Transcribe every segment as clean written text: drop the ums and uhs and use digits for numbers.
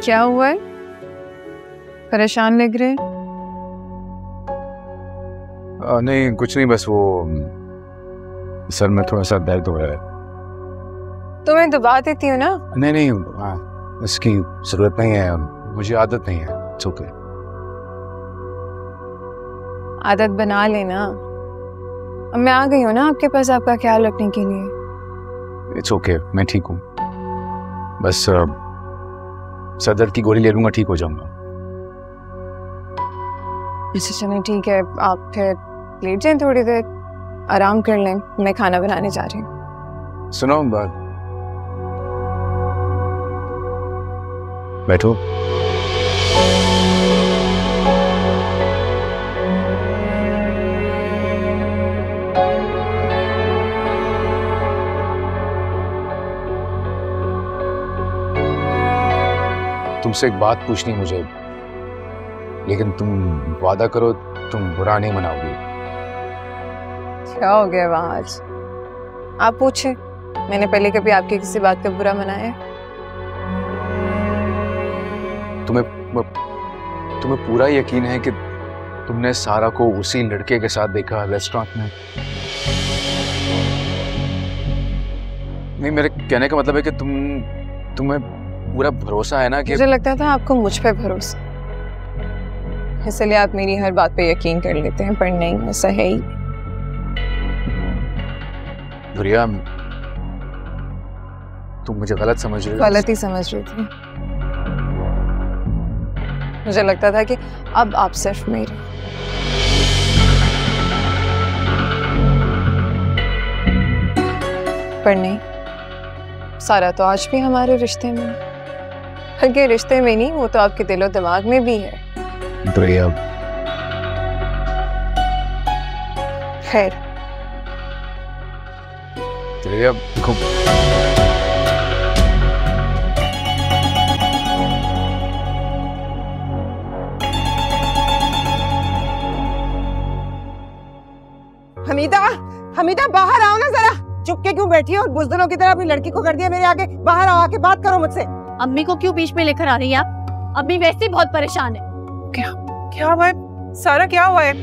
क्या हुआ है? परेशान लग रहे? नहीं कुछ नहीं, बस वो सर में थोड़ा सा दर्द हो रहा है। तो मैं दबा देती हूँ ना। नहीं नहीं, इसकी जरूरत नहीं है, मुझे आदत नहीं है। It's okay. आदत बना लेना। अब मैं आ गई हूँ ना आपके पास आपका ख्याल रखने के लिए। इट्स ओके, मैं ठीक हूँ। बस सर दर्द की गोली ले लूंगा, ठीक हो जाऊंगा। अच्छा चलें ठीक है, आप फिर लेट जाएं, थोड़ी देर आराम कर लें, मैं खाना बनाने जा रही हूँ। सुनो बात, बैठो। तुमसे एक बात पूछनी मुझे, लेकिन तुम वादा करो तुम बुरा नहीं मनाओगी। क्या हो गया वहां आज? आप पूछे, मैंने पहले कभी आपकी किसी बात का बुरा मनाया? तुम्हें पूरा यकीन है कि तुमने सारा को उसी लड़के के साथ देखा रेस्टोरेंट में? नहीं, मेरे कहने का मतलब है कि तुम्हें पूरा भरोसा है ना कि... मुझे लगता था आपको मुझ पे भरोसा, इसलिए आप मेरी हर बात पे यकीन कर लेते हैं, पर नहीं, ऐसा है ही। दुरिया, तुम मुझे गलत समझ रही हो। गलत ही समझ रही थी। मुझे लगता था कि अब आप सिर्फ मेरे। पर नहीं, सारा तो आज भी हमारे रिश्ते में, बल्कि रिश्ते में नहीं, वो तो आपके दिलो दिमाग में भी है। दुरिया, खैर दुरिया, देखो, हमीदा, हमीदा बाहर आओ ना जरा। चुपके क्यों बैठी हो? बुज़दिलों की तरह अपनी लड़की को कर दिया मेरे आगे। बाहर आओ, आके बात करो मुझसे। अम्मी को क्यों बीच में लेकर आ रही है आप? अम्मी वैसे ही बहुत परेशान है। क्या हुआ है? सारा क्या हुआ है?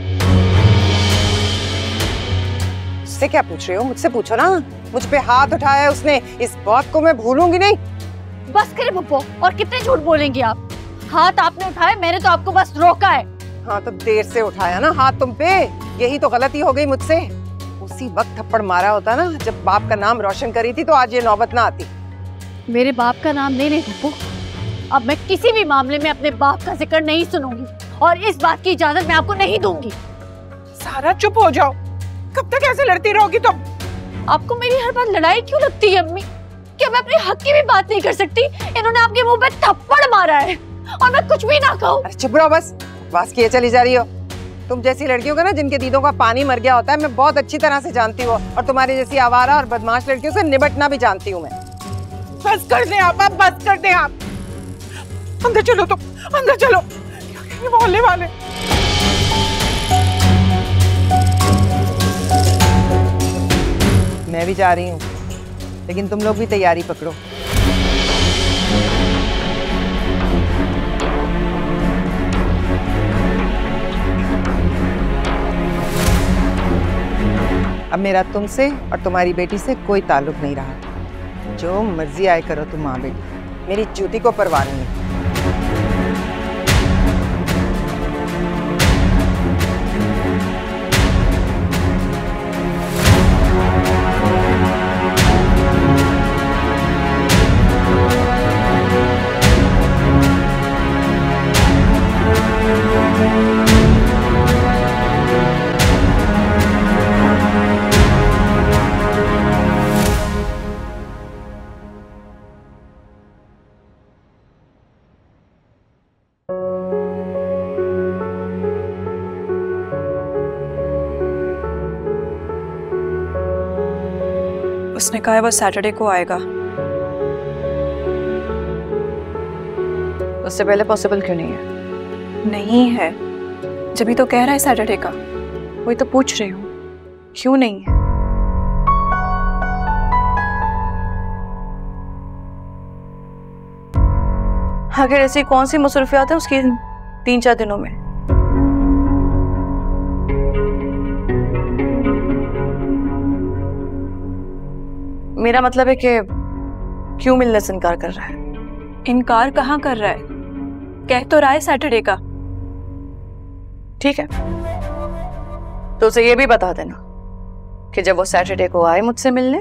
मुझसे क्या पूछ रहे हो? मुझसे पूछो ना। मुझ पे हाथ उठाया है उसने, इस बात को मैं भूलूंगी नहीं। बस करे पप्पो, और कितने झूठ बोलेंगी आप? हाथ आपने उठाया, मैंने तो आपको बस रोका है। हाँ तो देर से उठाया ना हाथ तुम पे, यही तो गलती हो गई मुझसे। उसी वक्त थप्पड़ मारा होता ना जब बाप का नाम रोशन करी थी, तो आज ये नौबत ना आती। मेरे बाप का नाम नहीं पप्पो, अब मैं किसी भी मामले में अपने बाप का जिक्र नहीं सुनूंगी, और इस बात की इजाजत मैं आपको नहीं दूंगी। सारा चुप हो जाओ, कब तक ऐसे लड़ती रहोगी तुम? आपको मेरी हर बात लड़ाई क्यों लगती है अम्मी? क्या मैं अपने हक की भी बात नहीं कर सकती? इन्होंने आपके मुंह पे थप्पड़ मारा है और मैं कुछ भी ना कहूं। अरे चुप रहो बस, बस किए चली जा रही हो। तुम जैसी लड़कियों का ना, जिनके दीदों का पानी मर गया होता है, मैं बहुत अच्छी तरह से जानती हूँ, और तुम्हारी जैसी आवारा और बदमाश लड़कियों से निपटना भी जानती हूँ मैं। बस कर दे आप, बस कर दे आप। अंदर चलो तुम, अंदर चलो। क्या कहेंगे मोहल्ले वाले? मैं भी जा रही हूँ, लेकिन तुम लोग भी तैयारी पकड़ो। अब मेरा तुमसे और तुम्हारी बेटी से कोई ताल्लुक नहीं रहा। जो मर्जी आए करो तुम माँ बेटी, मेरी जूती को परवाह नहीं है। उसने कहा है वो सैटरडे को आएगा। उससे पहले पॉसिबल क्यों नहीं है? नहीं है, जब ही तो कह रहा है सैटरडे का। वही तो पूछ रही हूँ, क्यों नहीं है? आखिर ऐसी कौन सी मसरूफियात है उसकी 3-4 दिनों में? मेरा मतलब है कि क्यों मिलने से इनकार कर रहा है? इनकार कहाँ कर रहा है? कह तो रहा है सैटरडे का। ठीक है, तो उसे ये भी बता देना कि जब वो सैटरडे को आए मुझसे मिलने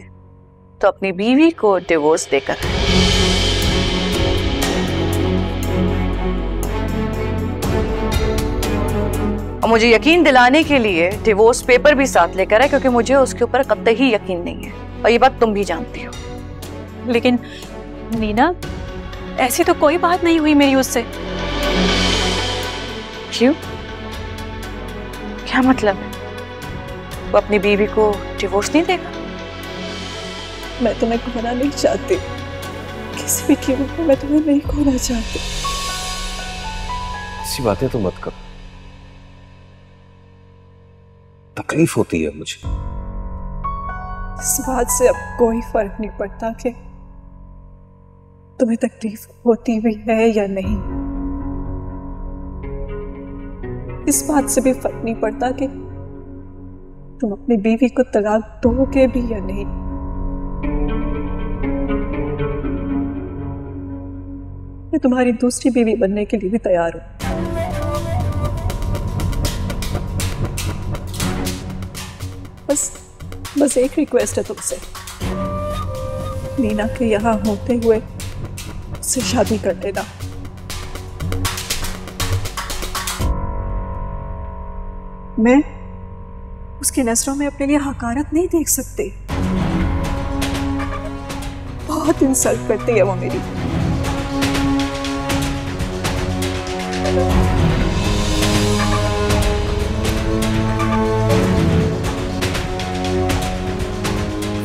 तो अपनी बीवी को डिवोर्स देकर आए। और मुझे यकीन दिलाने के लिए डिवोर्स पेपर भी साथ लेकर आए, क्योंकि मुझे उसके ऊपर कतई यकीन नहीं है और ये बात तुम भी जानती हो। लेकिन नीना, ऐसी तो कोई बात नहीं हुई मेरी उससे। क्यों? क्या मतलब है? वो अपनी बीवी को डिवोर्स नहीं देगा? मैं तुम्हें खोना नहीं चाहती, किसी भी कीमत में मैं तुम्हें नहीं खोना चाहती। ऐसी बातें तो मत करो, तकलीफ होती है मुझे। इस बात से अब कोई फर्क नहीं पड़ता कि तुम्हें तकलीफ होती भी है या नहीं। इस बात से भी फर्क नहीं पड़ता कि तुम अपनी बीवी को तलाक दोगे भी या नहीं। मैं तुम्हारी दूसरी बीवी बनने के लिए भी तैयार हूं। बस एक रिक्वेस्ट है तुमसे, नीना के यहाँ होते हुए उससे शादी कर लेना। मैं उसकी नजरों में अपने लिए हकारत नहीं देख सकती। बहुत इंसल्ट करती है वो मेरी।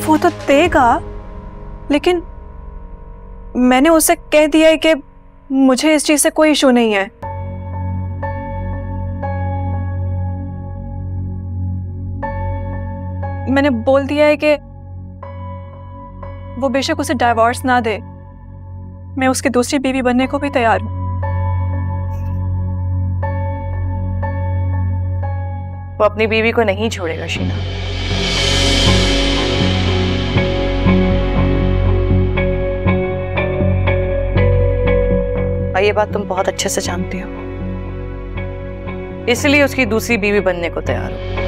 वो तो देगा, लेकिन मैंने उसे कह दिया है कि मुझे इस चीज से कोई इशू नहीं है। मैंने बोल दिया है कि वो बेशक उसे डाइवोर्स ना दे, मैं उसकी दूसरी बीवी बनने को भी तैयार हूं। वो अपनी बीवी को नहीं छोड़ेगा शीना। और ये बात तुम बहुत अच्छे से जानती हो, इसलिए उसकी दूसरी बीवी बनने को तैयार हो।